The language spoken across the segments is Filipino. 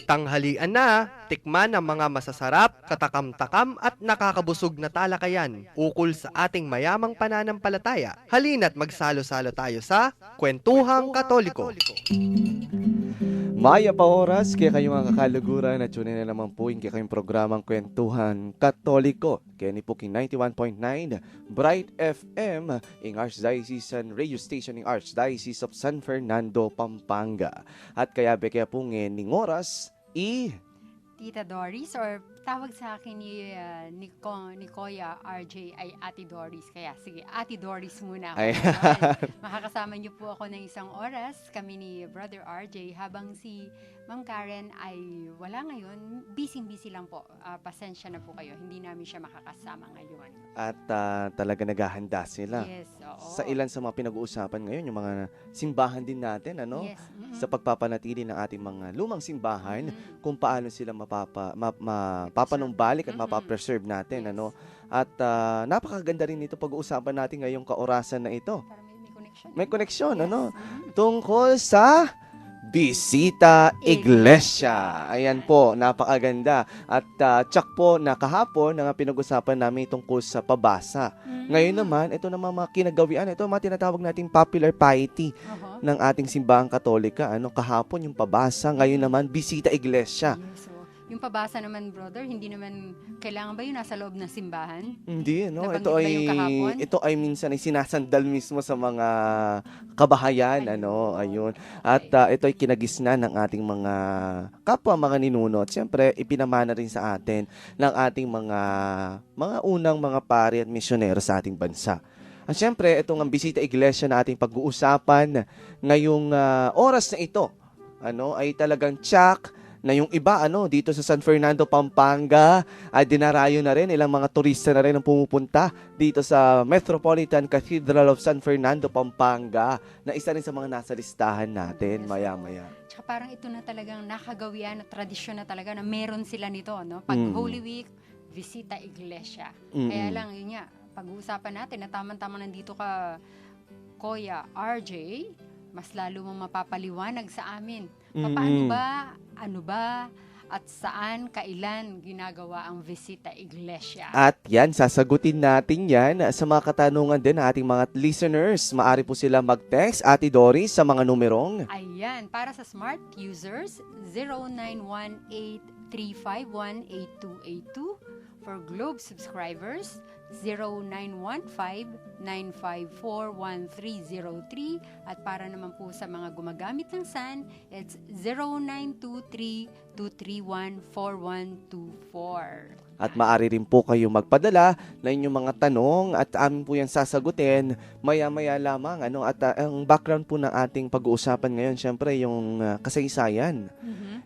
Tanghalian na, tikman ang mga masasarap, katakam-takam at nakakabusog na talakayan ukol sa ating mayamang pananampalataya. Halina't magsalo-salo tayo sa Kwentuhang Katoliko. Maya pa oras, kaya kayong mga kakaluguran at tunin na naman po yung kayong programang Kwentuhan Katoliko. Kaya ni Puking 91.9 Bright FM, in Archdiocesan Radio Station in Archdiocese of San Fernando, Pampanga. At kaya po ng oras, Tita Doris, or tawag sa akin ni Kuya RJ ay Ate Doris. Kaya sige, Ate Doris muna ako. Makakasama niyo po ako ng isang oras, kami ni Brother RJ, habang si Ma'am Karen ay wala ngayon. Busy lang po. Pasensya na po kayo. Hindi namin siya makakasama ngayon. At talaga naghahanda sila. Yes, oo. Sa ilan sa mga pinag-uusapan ngayon, yung mga simbahan din natin, Yes. sa pagpapanatili ng ating mga lumang simbahan, kung paano sila mapapanumbalik at mapapreserve natin. Yes. At napakaganda rin ito pag-uusapan natin ngayong kaorasan na ito. Para may connection. May koneksyon, Yes. Tungkol sa Bisita Iglesia. Ayan po, napakaganda. At tsak po na kahapon na pinag-usapan namin tungkol sa pabasa. Ngayon naman, ito naman mga kinagawian. Ito mga tinatawag nating popular piety ng ating simbahang Katolika. Kahapon yung pabasa, ngayon naman Bisita Iglesia. Yes, so, yung pabasa naman, brother, hindi naman kailangan ba yun nasa loob ng simbahan? Hindi, Nabanggit Ito ba yung kahapon? ito ay minsan ay sinasandal mismo sa mga kabahayan, Ayun. At ito ay kinagisna ng ating mga kapwa mga ninuno. At siyempre, ipinamana rin sa atin ng ating mga unang mga pari at misyonero sa ating bansa. At siyempre, itong ang Bisita Iglesia na ating pag-uusapan ngayong oras na ito, ay talagang tsak na yung iba dito sa San Fernando, Pampanga, ay dinarayo na rin, ilang mga turista na rin ang pumupunta dito sa Metropolitan Cathedral of San Fernando, Pampanga, na isa rin sa mga nasa listahan natin maya-maya. Tsaka parang ito na talagang nakagawian at tradisyon na talaga na meron sila nito, Pag Holy Week, Bisita Iglesia. Kaya lang, yun nga, pag-uusapan natin na tamang-tama nandito ka, Kuya RJ, mas lalo mong mapapaliwanag sa amin. Paano ba, ano ba, at saan, kailan ginagawa ang Bisita Iglesia? At yan, sasagutin natin yan sa mga katanungan din ng ating mga listeners. Maaari po sila mag-text, Ate Doris, sa mga numerong. Ayan, para sa smart users, 0918-351-8282. For Globe subscribers, 0915-954-1303. At para naman po sa mga gumagamit ng SAN, it's 0923-231-4124. At maaari rin po kayo magpadala na inyong mga tanong at amin po yan sasagutin maya-maya lamang. At ang background po ng ating pag-uusapan ngayon, syempre yung kasaysayan.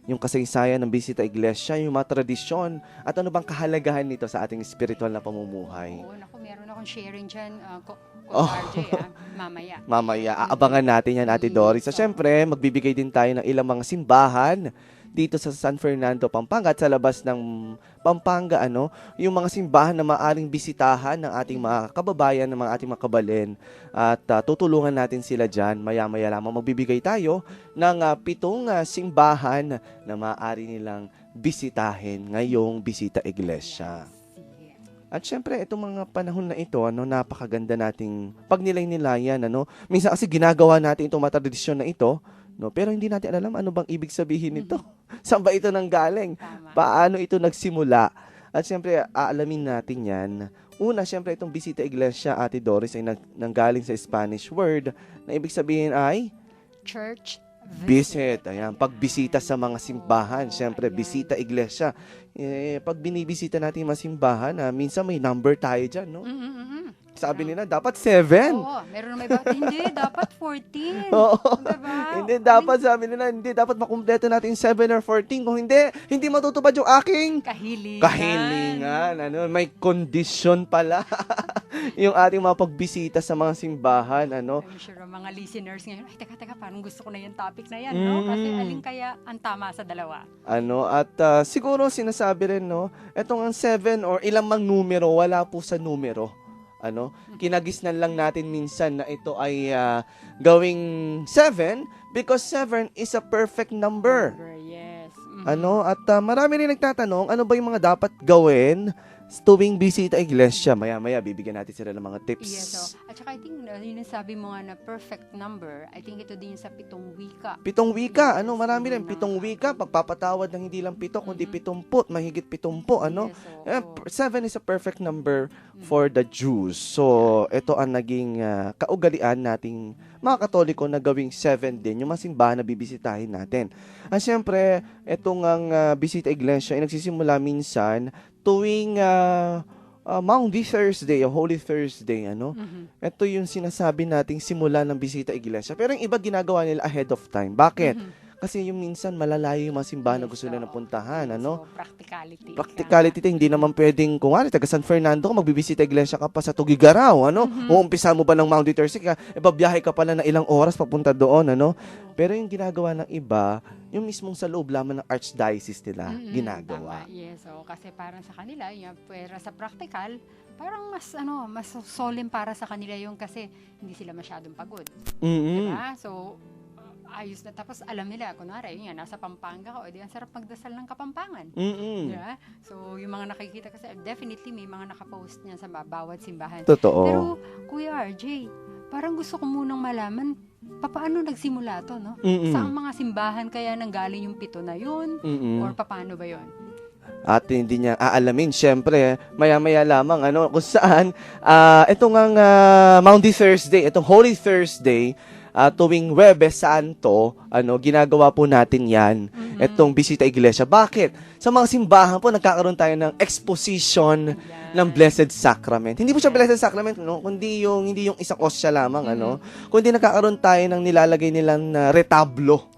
Yung kasaysayan ng Bisita Iglesia, yung mga tradisyon, at ano bang kahalagahan nito sa ating spiritual na pamumuhay. Oo, naku, meron akong sharing dyan, RJ, mamaya. Mamaya, aabangan natin yan, Ate Doris. So, syempre, magbibigay din tayo ng ilang mga simbahan dito sa San Fernando, Pampanga, at sa labas ng Pampanga, yung mga simbahan na maaring bisitahan ng ating mga kababayan, ng mga ating mga kabalin, at tutulungan natin sila dyan. Maya-maya lamang magbibigay tayo ng 7 simbahan na maaari nilang bisitahin ngayong Bisita Iglesia. At syempre, itong mga panahon na ito, napakaganda nating pagnilay-nilayan, Minsan kasi ginagawa natin itong mga tradisyon na ito, pero hindi natin alam ano bang ibig sabihin nito. Saan ba ito nanggaling? Tama. Paano ito nagsimula? At syempre, aalamin natin yan. Una, syempre, itong Bisita Iglesia, Ate Doris, ay nanggaling sa Spanish word na ibig sabihin ay Church visit. Ayan, pagbisita sa mga simbahan. Syempre, Bisita Iglesia. Pag binibisita natin yung mga simbahan, minsan may number tayo dyan, Sabi nila, dapat 7. Oo, meron na may hindi, dapat 14. Oo. Diba? Hindi, dapat sabi nila, hindi, dapat makumpleto natin 7 or 14. Kung hindi matutupad yung aking kahilingan. May condition pala yung ating mga pagbisita sa mga simbahan. I'm sure mga listeners ngayon, ay, teka, parang gusto ko na yung topic na yan, Kasi alin kaya ang tama sa dalawa? At siguro sinasabi rin, etong ang 7 or ilang mang numero, wala po sa numero. Kinagisnan lang natin minsan na ito ay gawing 7 because 7 is a perfect number. Yes. Ano? At marami rin nagtatanong, ano ba yung mga dapat gawin tuwing bisita iglesia? Maya-maya, bibigyan natin sila ng mga tips. Yes, so, at saka I think, yun yung sabi mo nga na perfect number, I think ito din yung sa 7 wika. 7 wika, ano? Marami rin. 7 wika, pagpapatawad ng hindi lang 7, kundi 70, mahigit 70, ano? Yes, so, 7 is a perfect number for the Jews. So, ito ang naging kaugalian nating mga Katoliko na gawing 7 din, yung mga simbahan na bibisitahin natin. At syempre, itong ang bisita iglesia ay nagsisimula minsan tuwing Maundy Thursday, o Holy Thursday, ano? Ito yung sinasabi nating simula ng bisita iglesia. Pero yung iba ginagawa nila ahead of time. Bakit? Kasi yung minsan malalayo yung mga simbahan na gusto nila napuntahan, ano? So, practicality. Practicality, hindi naman pwedeng, kung ano, taga San Fernando ka, magbibisita iglesia ka pa sa Tugigaraw, ano? Uumpisa mo ba ng Maundy Thursday ka, babiyahe ka pala na ilang oras papunta doon, ano? Pero yung ginagawa ng iba, yung mismong sa loob lamang ng archdiocese nila, ginagawa. Tama. Yes, so, kasi parang sa kanila, yung pera sa practical, parang mas solemn para sa kanila yung kasi hindi sila masyadong pagod. Diba? So, ayos na. Tapos alam nila, kunwari, yun yan, nasa Pampanga ka, o di ang sarap magdasal ng Kapampangan. Diba? So, yung mga nakikita kasi, definitely may mga nakapost niyan sa bawat simbahan. Totoo. Pero, Kuya RJ, parang gusto ko munang malaman, paano nagsimula to, no? Saan mga simbahan kaya nanggaling yung 7 na yun? Or paano ba yun? At hindi niya aalamin, syempre, maya-maya lamang, ano, kung saan, itong ang Maundy Thursday, itong Holy Thursday, tuwing Huwebes Santo, ano, ginagawa po natin yan, itong bisita iglesia. Bakit? Sa mga simbahan po, nagkakaroon tayo ng exposition ng Blessed Sacrament. Hindi po siya Blessed Sacrament, no? Hindi yung isang osya lamang, ano? Kundi nagkakaroon tayo ng nilalagay nilang retablo.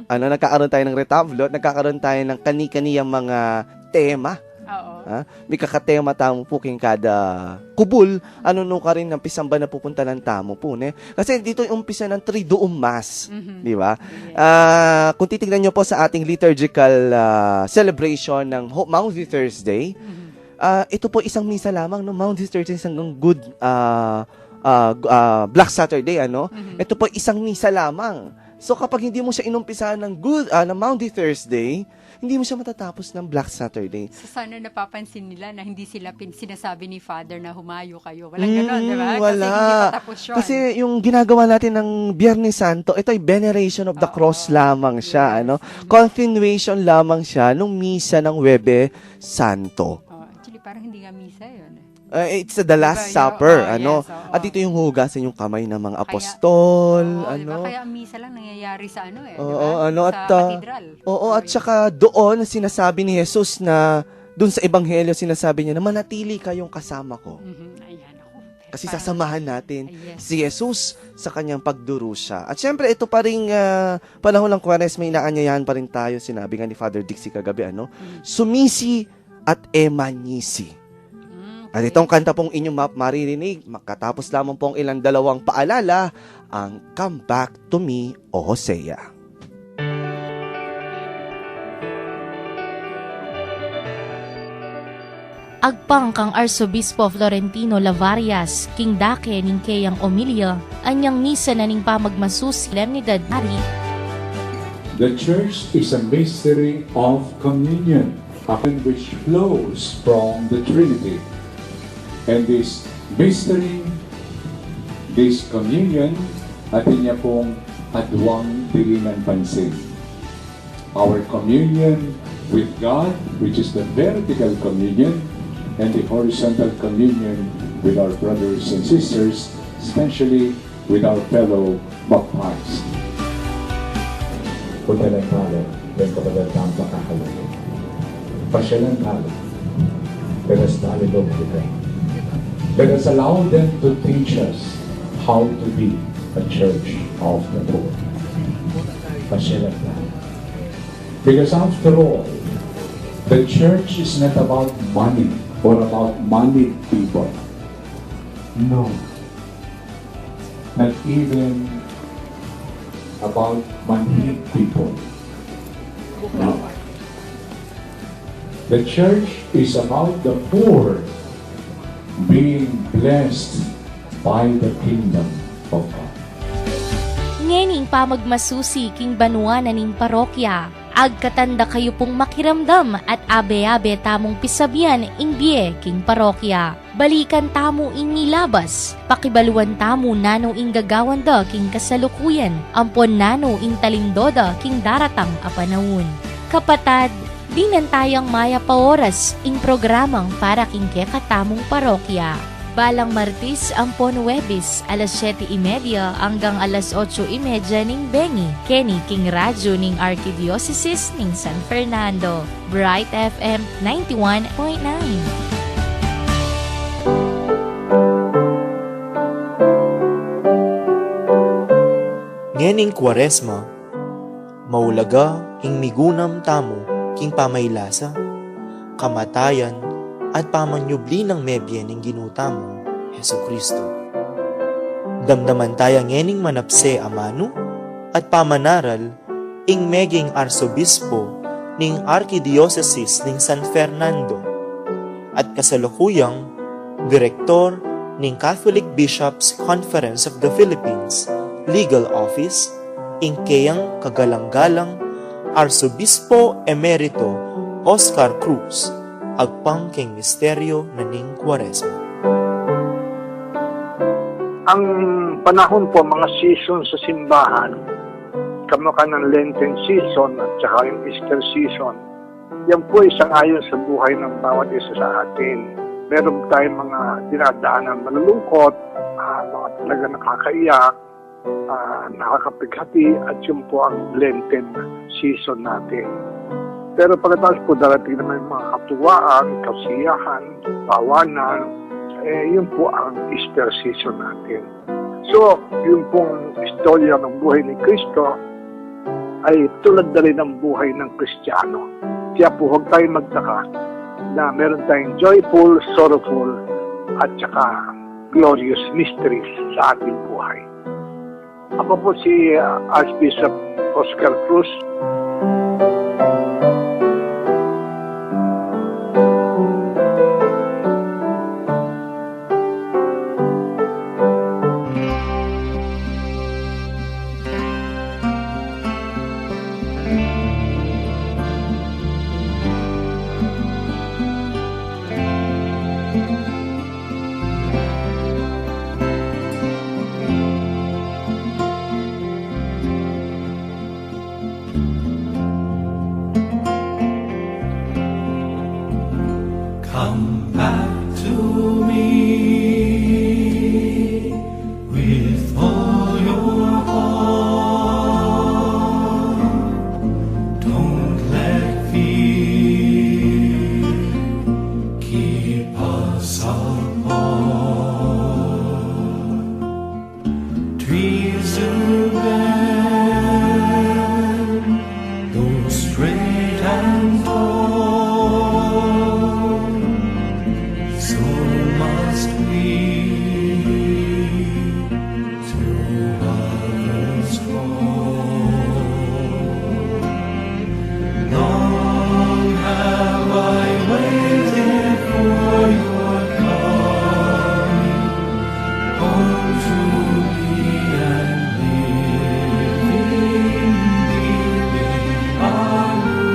Ano, nagkakaroon tayo ng retablo at nagkakaroon tayo ng kani-kaniyang mga tema. Oo. May kakatema tamo po king kada kubul, ano no ka rin ng pisamba na pupunta ng tamo po, ne? Kasi dito yung umpisa ng Triduum Mass, di ba? Kung titingnan nyo po sa ating liturgical celebration ng Maundy Thursday, ito po isang misa lamang, no? Maundy Thursday hanggang Good Black Saturday, ano? Ito po isang misa lamang. So kapag hindi mo siya inumpisahan ng Maundy Thursday, hindi mo siya matatapos ng Black Saturday. So sana napapansin nila na hindi sila sinasabi ni Father na humayo kayo. Walang gano'n, di ba? Wala. Kasi hindi patapos yun. Kasi yung ginagawa natin ng Biyernes Santo, ito ay veneration of the cross lamang siya. Ano? Continuation lamang siya nung misa ng Huwebes Santo. Actually, parang hindi nga misa yun. It's the Last Supper, ano? Yes, At ito yung hugasan yung kamay ng mga apostol, ano? Diba? Kaya ang misa lang nangyayari sa ano ano, sa at katedral. at saka doon sinasabi ni Jesus na doon sa ebanghelyo sinasabi niya na manatili kayong kasama ko. Ayan ako. Kasi sasamahan natin Yes. si Jesus sa kanyang pagdurusa. At syempre, ito pa rin panahon ng Kwaresma, inaanyayahan pa rin tayo. Sinabi nga ni Father Dixie kagabi, ano? Sumisi at emanisi. At itong kanta pong inyong maririnig, makatapos lamang pong ilang dalawang paalala, ang Come Back to Me, O Hosea. Agpang kang Arsobispo Florentino Lavarias, King Dake ning Kayang Omilia, anyang misa na ning pamagmasus solemnidad hari. The Church is a mystery of communion, which flows from the Trinity. And this mystery, this communion, atin niya pong adwang bigyan ng pansin. Our communion with God, which is the vertical communion, and the horizontal communion with our brothers and sisters, especially with our fellow baptized. Punta ng talo, may kapalatang makakalunin. Pasyalan talo, pero sa talilog kita. Let us allow them to teach us how to be a church of the poor. Pasyalan talo. Because after all, the church is not about money or about moneyed people. No. Not even about moneyed people. No. The church is about the poor being blessed by the kingdom of God. Ngening pamagmasusi king banwa na ning parokya, agkatanda kayo pong makiramdam at abe-abe tamong pisabian imbie king parokya. Balikan tamo inilabas, pakibaluan tamo nano ing gagawanda king kasalukuyan, ampon nano ing talimdoda king daratang apanahon. Kapatad, binantayang maya pa oras ing programang para king katamong parokya. Balang Martis ampon Webis, alas 7:30 hanggang alas 8:30 ning Bengi, Kenny king radyo ning Archdiocese ning San Fernando, Bright FM 91.9. Ngening Kwaresma, maulaga ing migunam tamo king pamaylasa, kamatayan at pamanyubli ng mebyen ning ginutamo, Hesu Kristo. Damdaman tayo ngening manapse amano at pamanaral ing meging arsobispo ning Archdiocese ning San Fernando at kasalukuyang direktor ning Catholic Bishops Conference of the Philippines Legal Office ing kayang kagalang-galang Arsobispo Emerito Oscar Cruz agpang king misteryo na ning Kwaresma. Ang panahon po, mga season sa simbahan, kamukha ng Lenten season at saka yung Easter season, yan po isang ayon sa buhay ng bawat isa sa atin. Meron tayong mga dinadaanan malulungkot, mga talaga nakakaiyak, nakakapighati, at yun po ang Lenten season natin. Pero pagkatapos po darating naman yung mga katuwaan, kasiyahan, tawanan, yun po ang Easter season natin. So, yun pong istorya ng buhay ni Kristo ay tulad na rin ng buhay ng Kristiyano. Kaya po huwag tayong magtaka na meron tayong joyful, sorrowful, at saka glorious mysteries sa ating buhay. Ako po si Archbishop Oscar Cruz. Come back to me with all your heart. Don't let fear keep us apart. Trees are bare, though straight and tall. So must we to others fall. Long have I waited for your coming, home to thee and living, believing on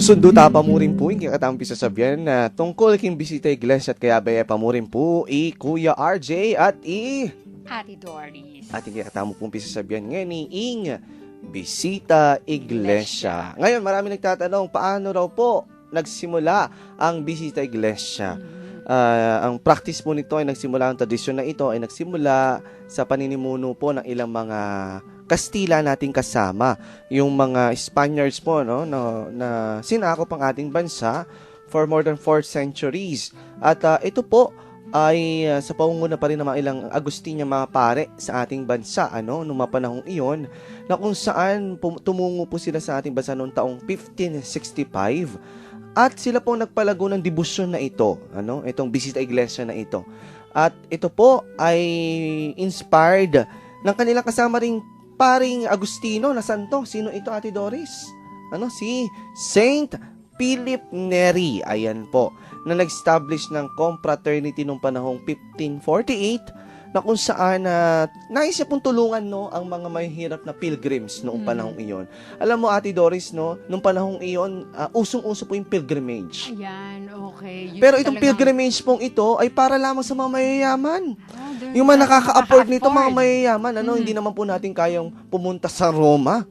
Sundo ta pamurin po, yung kakatampi sasabihan na tungkol king bisita iglesia at kaya baya pamurin po, Kuya RJ at Ate Doris. ating kakatamo pong pisasabihan ngayon ni Ing Bisita Iglesia. Ngayon, marami nagtatanong, paano raw po nagsimula ang Bisita Iglesia? Ang practice po nito ay nagsimula, ang tradisyon na ito ay nagsimula sa paninimuno po ng ilang mga Kastila nating kasama, yung mga Spaniards po, no, na sinakop ang ating bansa for more than 4 centuries. At ito po ay sa pangunguna pa rin ng mga ilang Agustinian mga pare sa ating bansa, noong mga panahong iyon, na kung saan tumungo po sila sa ating bansa noong taong 1565. At sila po nagpalago ng debosyon na ito, itong Bisita Iglesia na ito. At ito po ay inspired ng kanilang kasama ring paring Agustino na santo. Sino ito, Ate Doris? Si Saint Philip Neri. Ayan po, na nag-establish ng confraternity noong panahong 1548, na kung saan nais niya pong tulungan ang mga mahihirap na pilgrims noong panahong iyon. Alam mo, Ate Doris, noong panahong iyon, usong-uso po yung pilgrimage. Ayan, okay. Pero itong pilgrimage pong ito ay para lamang sa mga mayayaman. Yung mga nakaka-afford nito, mga mayayaman, hindi naman po natin kayang pumunta sa Roma.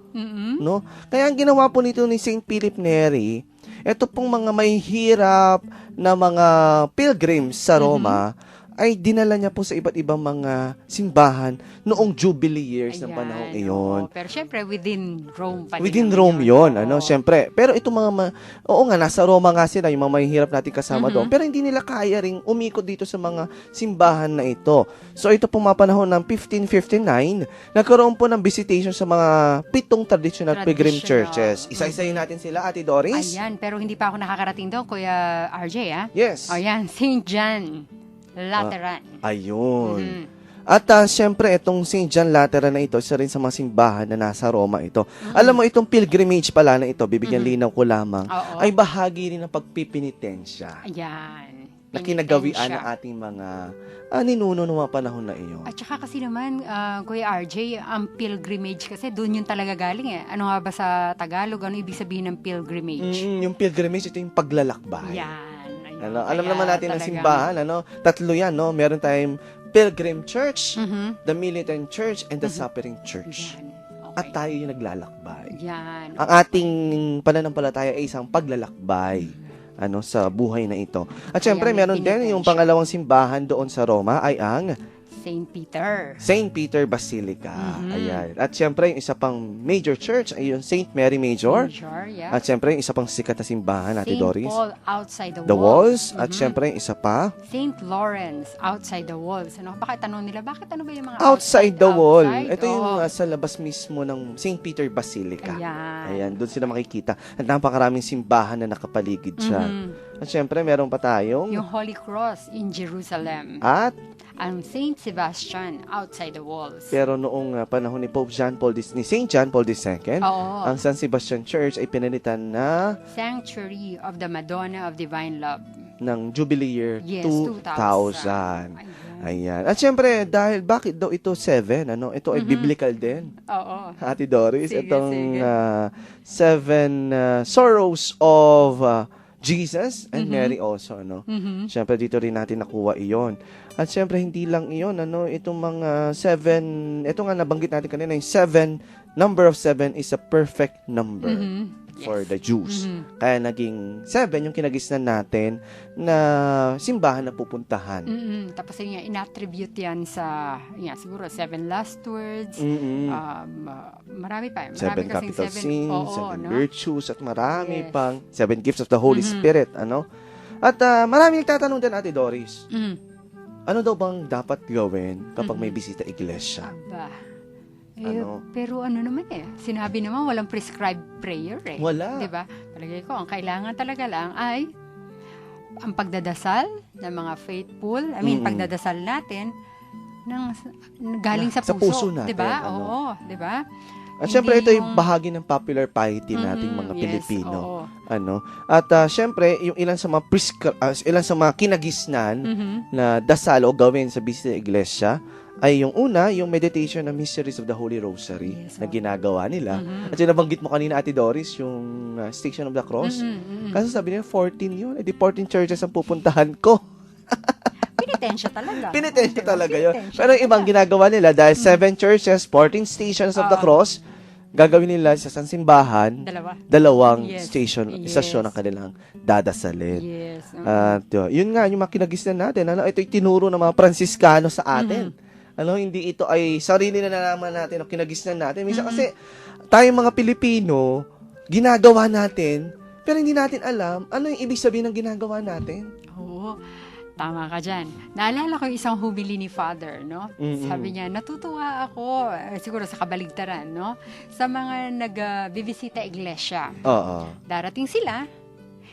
No? Kaya ang ginawa po nito ni Saint Philip Neri, ito pong mga mahihirap na mga pilgrims sa Roma, ay dinala niya po sa iba't ibang mga simbahan noong Jubilee years ng panahong iyon. Pero syempre, within Rome pa. Within Rome yun, syempre. Pero itong mga, oo nga, nasa Roma nga sila, yung mga mahihirap natin kasama doon. Pero hindi nila kaya ring umikot dito sa mga simbahan na ito. So ito pong mga panahon ng 1559, nagkaroon po ng visitation sa mga 7 traditional pilgrim churches. Isa-isayin natin sila, Ate Doris. Ayan, pero hindi pa ako nakakarating doon, Kuya RJ, Yes. Ayan, St. John Lateran. Ayun. At syempre, itong St. John Lateran na ito, isa rin sa mga simbahan na nasa Roma ito. Alam mo, itong pilgrimage pala na ito, bibigyan linaw ko lamang, ay bahagi rin ng pagpipinitensya. Ayan. Na kinagawian ng ating mga ninuno ng mga panahon na iyon. At saka kasi naman, Kuya RJ, ang pilgrimage kasi, doon yun talaga galing Ano nga ba sa Tagalog? Ano ibig sabihin ng pilgrimage? Yung pilgrimage, ito yung paglalakbay. Yan. Alam naman natin ng simbahan, 3 yan, Meron tayong Pilgrim Church, the Militant Church, and the Suffering Church. Yan. Okay. At tayo yung naglalakbay. Yan. Ang ating pananampalataya ay isang paglalakbay sa buhay na ito. At syempre, Ayan, meron din yung pangalawang simbahan doon sa Roma ay ang St. Peter Basilica. Ayan. At syempre, yung isa pang major church ay yung St. Mary Major. Yeah. At syempre, yung isa pang sikat na simbahan, Ate St. Doris. Paul outside The Walls. At syempre, yung isa pa, St. Lawrence outside the walls. Bakit tanong nila, bakit ano ba yung mga outside the wall. outside? Ito yung sa labas mismo ng St. Peter Basilica. Ayan. Ayan, doon sila makikita. At napakaraming simbahan na nakapaligid siya. At syempre, meron pa tayong Yung Holy Cross in Jerusalem. at Ang St. Sebastian outside the walls. pero noong panahon ni Pope ni St. John Paul II, Oo. ang San Sebastian Church ay pinalitan na Sanctuary of the Madonna of Divine Love. ng Jubilee year Yes, 2000. 2000. Ayan. At syempre, bakit daw ito 7? Ito ay biblical din. Oo. Ate Doris, Sige, itong sige. 7 sorrows of Jesus and Mary also, Syempre, dito rin natin nakuha iyon. At syempre, hindi lang iyon, itong mga 7, ito nga nabanggit natin kanina, yung 7, number of 7 is a perfect number for the Jews. Kaya naging 7 yung kinagisnan natin na simbahan na pupuntahan. Tapos yun, inattribute yan sa, siguro 7 last words. Marami pa. Marami 7 kasing capital sins, 7 no? virtues, at marami Yes. pang 7 gifts of the Holy Spirit, At marami nagtatanong din, Ate Doris, ano daw bang dapat gawin kapag may bisita iglesia? Aba. Ano? Pero naman sinabi naman walang prescribed prayer Wala. Diba? Palagay ko, ang kailangan talaga lang ay ang pagdadasal ng mga faithful, pagdadasal natin galing sa puso natin, diba? Oo, diba? At syempre, ito Hindi yung bahagi ng popular piety nating mga yes, Pilipino. oo. At syempre, yung ilan sa mga kinagisnan na dasal o gawin sa bisita iglesia ay yung una, yung meditation na Mysteries of the Holy Rosary Yes, na oh. ginagawa nila. Mhm. At yung nabanggit mo kanina, Ate Doris, yung Station of the Cross. Kaso sabi niya, 14 yun. Eh, di 14 churches ang pupuntahan ko. Pinitensya talaga. Pinitensya Diba? talaga yun. Pinitensya Pero yung ibang talaga. ginagawa nila, dahil 7 churches, 14 Stations of the Cross, gagawin nila sa isang simbahan, dalawang Yes. istasyon ang kanilang dadasalin. Yes. At yun nga, yung mga kinagisnan natin, ano, ito yung tinuro ng mga Pransiskano sa atin. Ano, hindi ito ay sarili na nalaman natin o kinagisnan natin. Minsan kasi, tayong mga Pilipino, ginagawa natin, pero hindi natin alam ano yung ibig sabihin ng ginagawa natin. Oo. Tama ka dyan. Naalala ko yung isang humili ni Father, no? Sabi niya, natutuwa ako, siguro sa kabaligtaran, no? Sa mga nag-bibisita iglesia. Oo. Darating sila,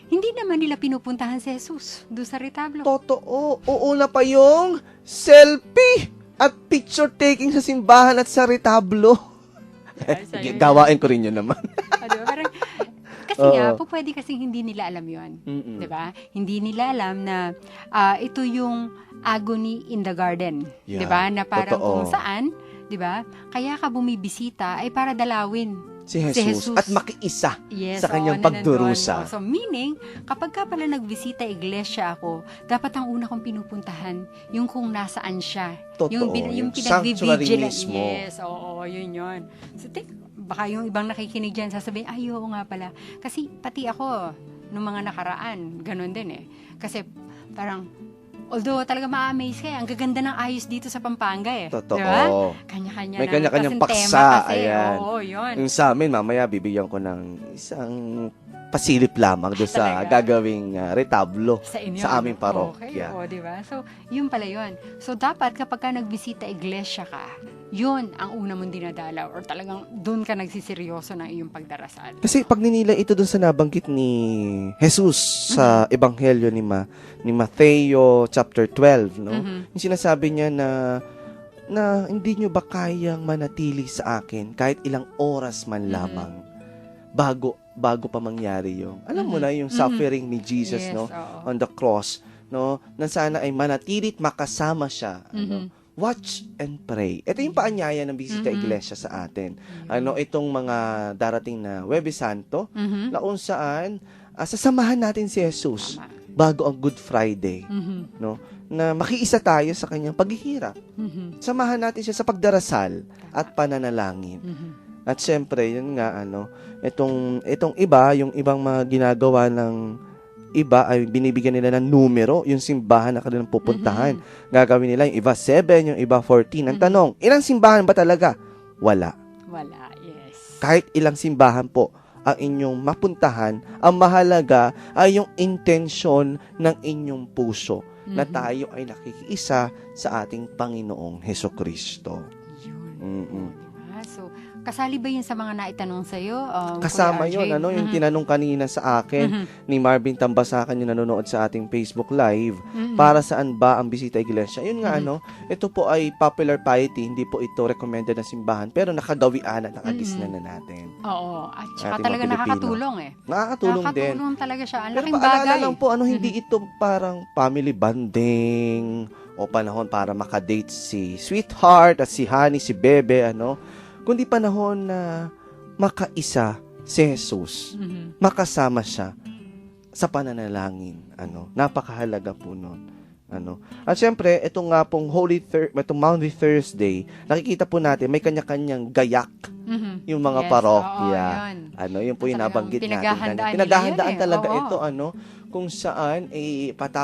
hindi naman nila pinupuntahan si Jesus doon sa retablo. Totoo. Uuna pa yung selfie at picture taking sa simbahan at sa retablo. Gawain ko rin yun naman. Diba? Parang, kasi nga, pwede kasing hindi nila alam yun. Diba? Hindi nila alam na ito yung agony in the garden. Yeah, Diba? Na parang totoo. kung saan, diba? Kaya ka bumibisita ay para dalawin Si Jesus. At makiisa Yes, sa kanyang oo, pagdurusa. nandun. So, meaning, kapag ka pala nagbisita iglesia ako, dapat ang una kong pinupuntahan, yung kung nasaan siya. Totoo. Yung Sanctuary pinagbivigilant. mismo. Yes, oo, yun yun. So, baka yung ibang nakikinig dyan, sasabihin, ay, oo nga pala. Kasi, pati ako, nung mga nakaraan, ganun din eh. Kasi, parang, although talaga ma-amaze ka, ang gaganda ng ayos dito sa Pampanga eh. Totoo. Diba? Kanya-kanya May kanya-kanyang kasing paksa. tema kasi. Ayan. Oo, yun. Yung sa amin, mamaya bibigyan ko ng isang pasilip lamang doon sa Talaga? gagawing retablo Sa inyo. sa aming Okay, parokya. o, diba? So, yun pala yun. So, dapat kapag ka nagbisita iglesia ka, yun ang una mong dinadalaw or talagang doon ka nagsiseryoso ng iyong pagdarasal. Kasi pag ninila ito doon sa nabanggit ni Jesus sa Ebanghelyo ni Mateo chapter 12, no? Yung sinasabi niya na hindi nyo ba kayang manatili sa akin kahit ilang oras man lamang bago pa mangyari yung alam mo na yung suffering ni Jesus, Yes, no, oo. on the cross, no, na sana ay manatilit makasama siya, ano. Watch and pray. Ito yung paanyaya ng bisita iglesia sa atin. Ano, itong mga darating na Huwebes Santo, na kung saan sasamahan natin si Jesus Tama. bago ang Good Friday, no? Na makiisa tayo sa kanyang paghihirap. Samahan natin siya sa pagdarasal at pananalangin. At syempre, yun nga, ano, itong iba, yung ibang mga ginagawa ng iba ay binibigyan nila ng numero, yung simbahan na kanilang pupuntahan. Gagawin nila yung iba 7, yung iba 14. Ang tanong, ilang simbahan ba talaga? Wala. Wala, yes. Kahit ilang simbahan po ang inyong mapuntahan, ang mahalaga ay yung intensyon ng inyong puso na tayo ay nakikiisa sa ating Panginoong Hesukristo. Yun. Diba? So, kasali ba yun sa mga naitanong sa'yo? Kasama Kuya yun, RJ? ano, yung tinanong kanina sa akin ni Marvin Tambasakan yung nanonood sa ating Facebook Live, para saan ba ang bisita iglesia? Yun nga, ano, ito po ay popular piety, hindi po ito recommended na simbahan, pero nakagawian at nakagisnan na natin. Oo. At saka Ating talaga mga Pilipino. nakakatulong eh. Nakakatulong din. Nakakatulong talaga siya. Ang Pero laking paalala bagay. lang po, ano, hindi ito parang family bonding o panahon para makadate si sweetheart at si honey, si bebe, ano, kundi panahon na makaisa si Jesus, makasama siya sa pananalangin, ano, napakahalaga po nun. Ano. At syempre, ito nga pong itong Maundy Thursday, nakikita po natin may kanya-kanyang gayak yung mga Yes, parokya. oo, yun. Ano, yun po yung Talagang nabanggit natin. pinaghahandaan nila Pinaghahandaan yun eh. talaga Oo. ito, ano, kung saan,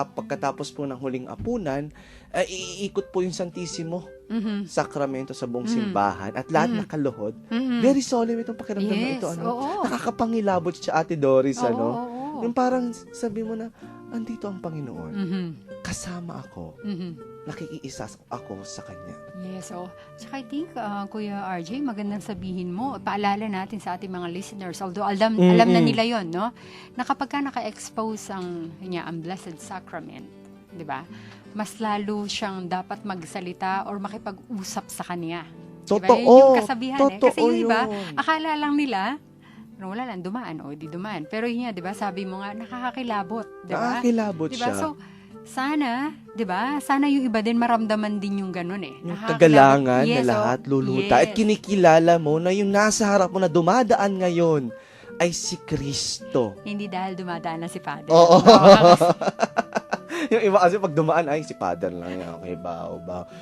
pagkatapos po ng huling apunan, iikot po yung Santissimo Sakramento sa buong simbahan at lahat nakaluhod. Very solemn itong pakiramdam na Yes, ito. Ano? oo. Nakakapangilabot siya, Ate Doris, Oo, ano? oo. Yung parang sabi mo na, andito ang Panginoon. Kasama ako. Mhm. Nakikiisa ako sa Kanya. Yes, so, tsaka I think, Kuya RJ, magandang sabihin mo, paalala natin sa ating mga listeners, although alam na nila yon, no? Na kapag ka naka-expose ang Blessed Sacrament, di ba? Mas lalo siyang dapat magsalita or makipag-usap sa Kanya. Diba? Totoo. Yun yung kasabihan eh. Kasi Totoo yung iba, yun. akala lang nila, wala lang, dumaan, o di dumaan. Pero yun nga, di ba, sabi mo nga, nakakakilabot, di ba? Nakakilabot Diba? siya. So, sana, 'di ba? Sana yung iba din maramdaman din yung ganun eh. Yung Nakakilala- kagalangan na Yes, lahat oh. luluta. At Yes. kinikilala mo na yung nasa harap mo na dumadaan ngayon ay si Kristo. Hindi dahil dumadaan na si Father. Oo. No, Yung iba kasi pag dumaan, ay si Father lang yan. Okay, bao.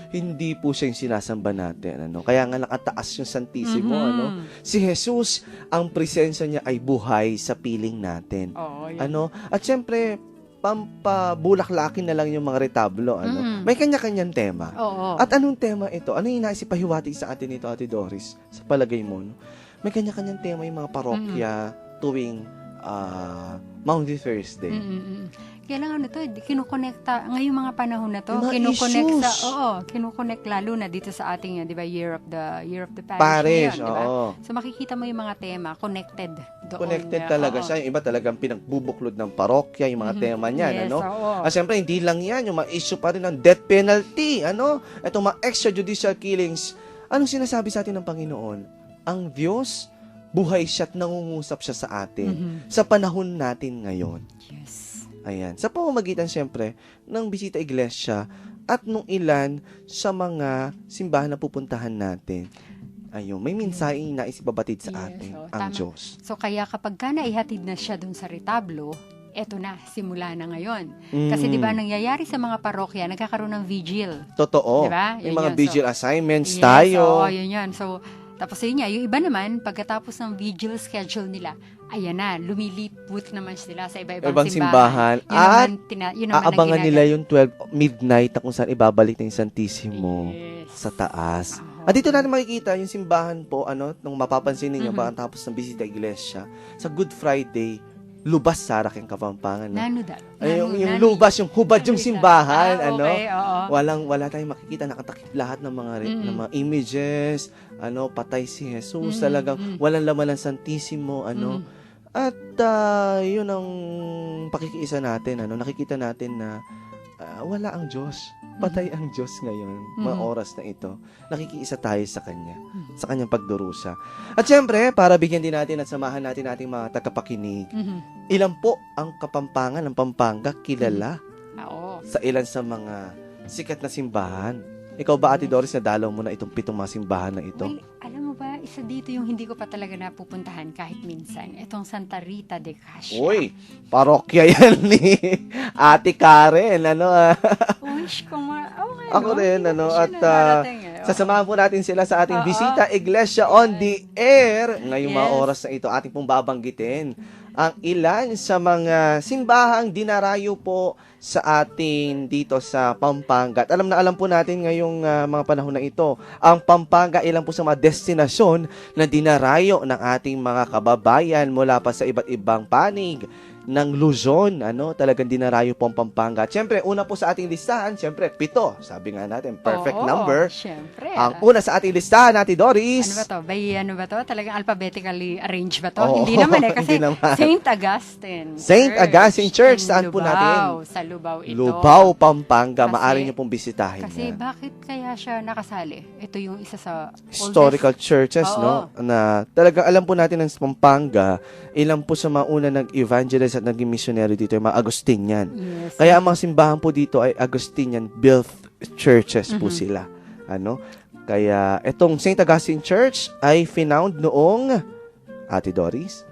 Hindi po siya yung sinasamba natin. Ano? Kaya nga nakataas yung Santissimo. Mhm. Ano? Si Jesus, ang presensya niya ay buhay sa piling natin. Oo, yun. Ano? At syempre, pampabulaklakin na lang yung mga retablo. Ano? Mm. May kanya-kanyang tema. Oo. At anong tema ito? Ano yung naisip pahiwatig sa atin ito, Ate Doris? Sa palagay mo, no? May kanya-kanyang tema yung mga parokya tuwing Maundy Thursday. Kaya lang kinukonekta, ngayong mga panahon na to, Yung mga kinukonect issues. kinukonect lalo na dito sa ating, di ba, Year of the Parish, Parish, ngayon, di ba? oo. So makikita mo yung mga tema, connected doon. Connected talaga oo. siya. Yung iba talagang pinagbubuklod ng parokya, yung mga tema niyan, Yes, ano? oo. At syempre, hindi lang yan. Yung mga issue pa rin ng death penalty, ano? Itong mga extrajudicial killings. Anong sinasabi sa atin ng Panginoon? Ang Diyos, buhay siya at nangungusap siya sa atin sa panahon natin ngayon. Yes. Ayan. Sa pamamagitan, syempre, ng bisita iglesia at nung ilan sa mga simbahan na pupuntahan natin. Ayun, may mensaheng nais ibabatid sa Yes, atin oh, ang tama. Diyos. So kaya kapag ka naihatid na siya dun sa retablo, eto na, simula na ngayon. Kasi di ba nangyayari sa mga parokya, nagkakaroon ng vigil. Totoo. Diba? May Yun mga yun. vigil assignments Yes, tayo. oo, yun yan. So, tapos yun nga, yung iba naman, pagkatapos ng vigil schedule nila, ayan na, lumiliput naman sila sa iba-ibang Ibang simbahan. simbahan. Yun At yun naman ang aabangan nila ginagawa. yung 12 midnight na kung saan ibabalik na yung Santissimo Yes. sa taas. Oo. At dito natin makikita yung simbahan po, nung mapapansin ninyo, Mhm. pagkatapos ng bisita iglesia, sa Good Friday, lubas Sarak yung Kapampangan. No? Nanudal. Ay, yung lubas, yung hubad yung simbahan, Okay, oo. Wala tayong makikita, nakatakip lahat ng mga ng mga images, patay si Jesus, Mm, talagang walang laman ng Santissimo, At yun ang pakikiisa natin, nakikita natin na wala ang Diyos. Patay ang Diyos ngayon, mga oras na ito. Nakikiisa tayo sa Kanya, sa Kanyang pagdurusa. At syempre, para bigyan din natin at samahan natin ating mga tagapakinig, ilan po ang Kapampangan ng Pampanga kilala Oo. sa ilan sa mga sikat na simbahan? Ikaw ba, Ate Doris, nadalaw mo na itong 7 mga simbahan na ito? Well, alam mo ba, isa dito yung hindi ko pa talaga napupuntahan kahit minsan. Itong Santa Rita de Cascia. Uy, parokya yan ni Ate Karen, Wish ko Ako rin, Hindi ko siya at nararating, eh. sasamahan po natin sila sa ating Oo. Bisita Iglesia on the Air. Ngayong mga Yes. oras na ito, ating pong babanggitin ang ilan sa mga simbahang dinarayo po sa atin dito sa Pampanga. At alam po natin ngayong mga panahon na ito, ang Pampanga ilan po sa mga destinasyon na dinarayo ng ating mga kababayan mula pa sa iba't ibang panig ng Luzon, talagang dinarayo po ang Pampanga. At syempre, una po sa ating listahan, syempre, 7. Sabi nga natin, perfect Oo, number. Syempre. Ang una sa ating listahan, Ate Doris. Ano ba to? Ano ba to? Talagang alphabetically arranged ba to? Oo, Hindi naman eh. Kasi hindi naman. St. Augustine St. Augustine Church, in saan po natin? Sa Lubao ito. Lubao, Pampanga. Kasi- Maaari niyo pong bisitahin Kasi yan. bakit kaya siya nakasali? Ito yung isa sa Historical churches, Oo. na talagang alam po natin ng Pampanga, ilan po sa mga una nag-evangelist at naging missionary dito, yung mga Agustinian. Yes. Kaya ang mga simbahan po dito ay Agustinian built churches po sila. Kaya itong St. Augustine Church ay finound noong, Ate Doris,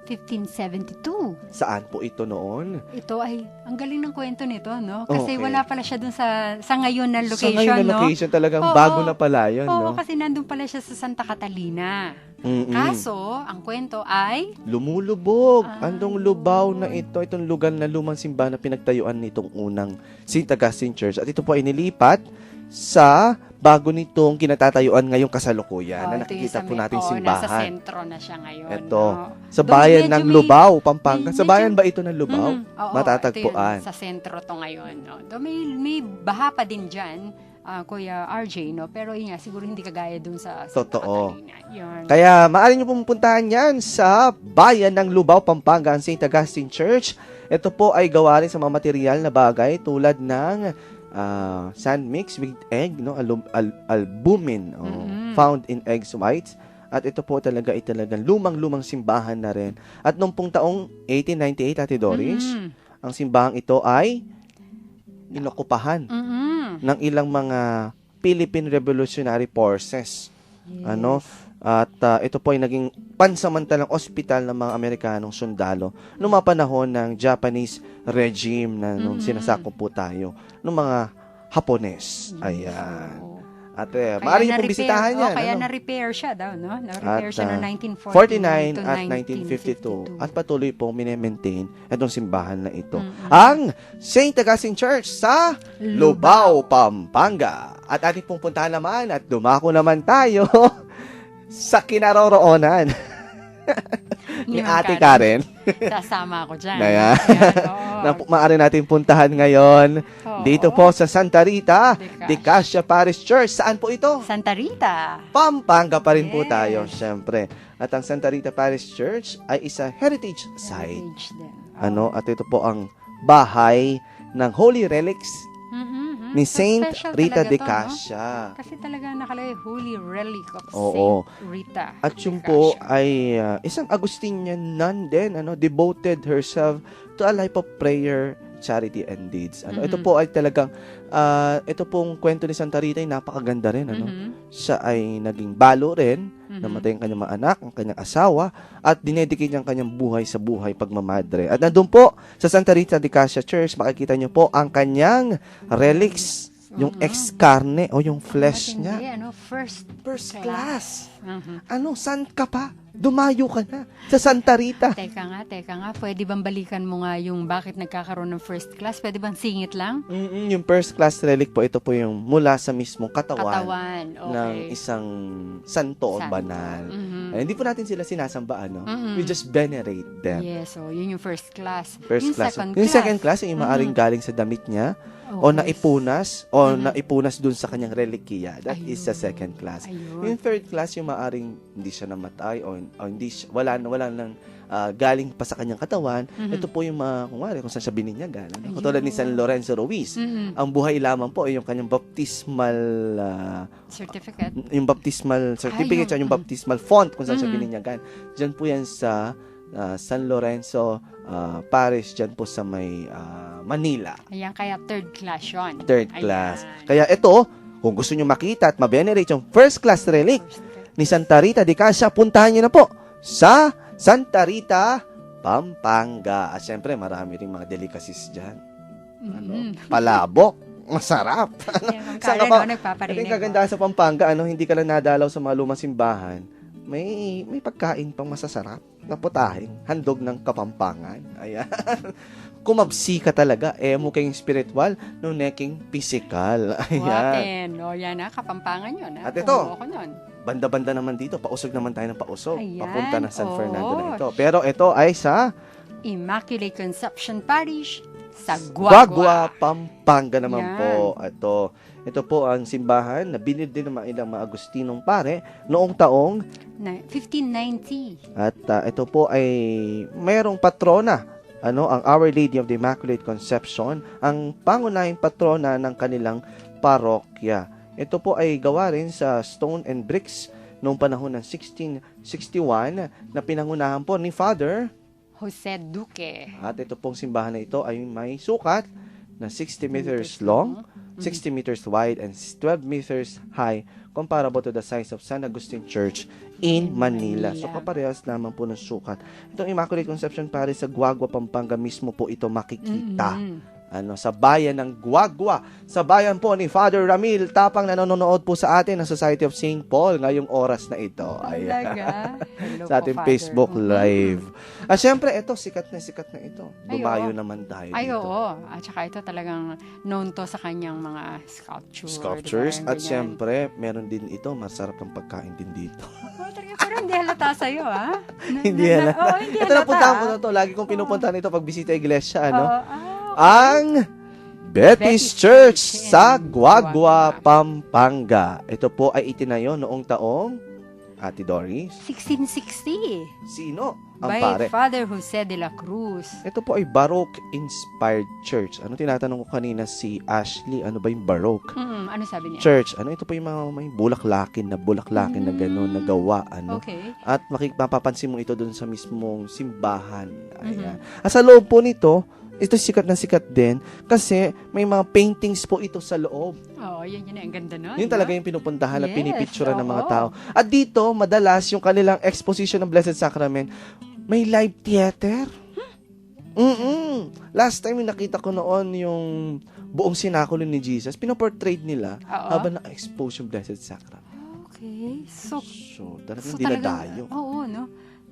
1572. saan po ito noon? Ito ay, ang galing ng kwento nito, no? Kasi Okay. wala pala siya dun sa ngayon na Sa location, ngayon na no? location talagang Oo. bago na pala yun, Oo, no? kasi nandun pala siya sa Santa Catalina. Mm-mm. Kaso, ang kwento ay, Lumulubog. Ah. Andong Lubao na ito. Itong lugar na lumang simbahan na pinagtayuan nitong unang St. Augustine Church. At ito po ay nilipat sa bago nitong kinatatayuan ngayong kasalukuyan na ito yung nakikita sa po may- nating oo, nasa simbahan. sentro na siya ngayon. Ito. no? Sa Doon bayan medyo ng may- Lubao, Pampanga. Sa medyo- bayan ba ito ng Lubao? Oo, Matatagpuan. ito yun, sa sentro to ngayon. No? Do may baha pa din dyan, Kuya RJ, no? Pero yun nga, siguro hindi kagaya dun sa Santa Totoo. Catalina. Yun. Kaya maaari nyo pong puntahan yan sa bayan ng Lubao, Pampanga, ang St. Augustine Church. Ito po ay gawa rin sa mga material na bagay tulad ng sand mix with egg, no? Albumin, found in eggs whites. At ito po talaga ay talagang lumang-lumang simbahan na rin. At nung pong taong 1898, Ate Doris, ang simbahang ito ay inokupahan Mm-mm. ng ilang mga Philippine Revolutionary Forces. Yes. Ano? At ito po ay naging pansamantalang ospital ng mga Amerikanong sundalo noong mga panahon ng Japanese regime na nung sinasakop po tayo ng mga Hapones. Ayan. Oo. At Kaya maaari niyo pong na-repair. bisitahan yan. Kaya ano? na-repair siya daw, no? Na-repair At, siya noong 49 1949 to at 1952 at patuloy pong minemaintain itong simbahan na ito. Ang St. Augustine Church sa Lubao, Pampanga. At ating pong puntahan naman at dumako naman tayo sa kinaroroonan ni Ate Karen. Sasama ako dyan. Ayan. oo. Na maaari natin puntahan ngayon Oo. dito po sa Santa Rita De de Casia Parish Church. Saan po ito? Santa Rita. Pampanga pa rin po Yes. tayo, syempre. At ang Santa Rita Parish Church ay isa heritage site. Heritage din. Ano, at ito po ang bahay ng Holy Relics Mhm. ni So, Saint special Rita talaga de to, no? Casia. Kasi talaga nakalagay Holy Relic of Oo. Saint Rita. At yung de po Casia. ay isang Agustinian nun din, devoted herself to a life of prayer, charity, and deeds. Ito Mhm. po ay talagang, ito pong kwento ni Santa Rita ay napakaganda rin. Mhm. Siya ay naging balo rin, Mhm. namatay ang kanyang mga anak, ang kanyang asawa, at dinedicate niya ang kanyang buhay sa buhay pagmamadre. At nandun po sa Santa Rita de Casia Church, makikita niyo po ang kanyang relics, yung ex-carne o yung flesh Matindi, niya. First First class. Mhm. Saan ka pa? Dumayo ka na sa Santa Rita. Teka nga, pwede bang balikan mo nga yung bakit nagkakaroon ng first class? Pwede bang singit lang? Yung first class relic po, ito po yung mula sa mismong katawan Katawan, ng okay. isang santo o Santo. banal. Mhm. Hindi po natin sila sinasamba, Mhm. We just venerate them. Yes, so yun yung first class. First yung class. second Yung class. second class, yung maaring galing sa damit niya, o Okay. naipunas, o naipunas dun sa kanyang relikiya. That is the Ayun. second class. Ayun. Yung third class, yung maaring hindi siya namatay, o hindi siya, wala nang galing pa sa kanyang katawan. Ito po yung mga, kung saan siya bininyagan. Ayun. Katulad ni San Lorenzo Ruiz. Mhm. Ang buhay lamang po ay yung kanyang baptismal Certificate. yung baptismal certificate, Ay, yung baptismal font kung saan siya Mhm. bininyagan. Diyan po yan sa San Lorenzo Parish, diyan po sa may Manila. Ayan, kaya third class yun. Third Ayan. class. Kaya ito, kung gusto nyo makita at ma-venerate yung first class relic First class. ni Santa Rita de Casia, puntahan nyo na po sa Santa Rita, Pampanga. At syempre, marami ring mga delicacies dyan. Mhm. Palabok. Masarap. Ayan, Saan Karen, ka pa? no, nagpaparinig. Ito yung kagandahan sa Pampanga, hindi ka lang nadalaw sa mga lumang simbahan. May pagkain pang masasarap na putahin, handog ng Kapampangan. Ayan. Kumabsi ka talaga, mo kayong spiritual, no neking physical. Ayan. Waten. O, yan Kapampangan yun. At ito, Kumuha ko nun. Banda-banda naman dito, pausog naman tayo ng pausog. Ayan, Papunta ng San Fernando oo. na ito. Pero ito ay sa Immaculate Conception Parish sa Guagua, Pampanga naman Yan. po. Ito po ang simbahan na binid din ng mga ilang mga Agustinong pare noong taong 1590. at ito po ay mayroong patrona, ang Our Lady of the Immaculate Conception, ang pangunahing patrona ng kanilang parokya. Ito po ay gawa rin sa stone and bricks noong panahon ng 1661 na pinangunahan po ni Father. Jose Duque. At ito pong simbahan na ito ay may sukat na 60 meters long, 60 meters wide, and 12 meters high, comparable to the size of San Agustin Church in Manila. So, kaparehas naman po ng sukat. Itong Immaculate Conception Parish sa Guagua, Pampanga mismo po ito makikita. Sa bayan ng Guagua, sa bayan po ni Father Ramil Tapang na nanonood po sa atin ng Society of St. Paul ngayong oras na ito. Talaga. Hello Sa po, ating Father. Facebook Live. At syempre, ito, sikat na ito. Ay, Dumayo oo. naman tayo Ay, dito. oo. At saka ito talagang known to sa kanyang mga Sculptures. diba? At Ganyan. syempre, meron din ito. Masarap ng pagkain din dito. Oh, talaga, pero hindi halata sa'yo, ha? Hindi halata. Oo, hindi Ito halata. napuntahan ko na to. Lagi kong pinupuntahan ito pag bisita iglesia. Oo, Ang Betis Church sa in Guagua, Guagua. Pampanga. Ito po ay itinayo noong taong, Ate Doris, 1660. sino ang By pare? Father Jose de la Cruz. Ito po ay Baroque-inspired church. Tinatanong ko kanina si Ashley, ano ba yung Baroque? Ano sabi niya? Church. Ito po yung mga may bulaklakin na gano'n na gawa. Okay. At mapapansin mo ito dun sa mismong simbahan. Ayan. At sa loob po nito, ito sikat na sikat din kasi may mga paintings po ito sa loob. Oo, yun ang ganda nun. Yun talaga yung pinupuntahan at Yes, pinipicturean ng mga oo. tao. At dito, madalas yung kanilang exposition ng Blessed Sacrament, may live theater. Last time yung nakita ko noon yung buong sinakulo ni Jesus, pinoportray nila Oo. habang na-expose yung Blessed Sacrament. Okay. So Talagang talagang, dinadayo. oo, no?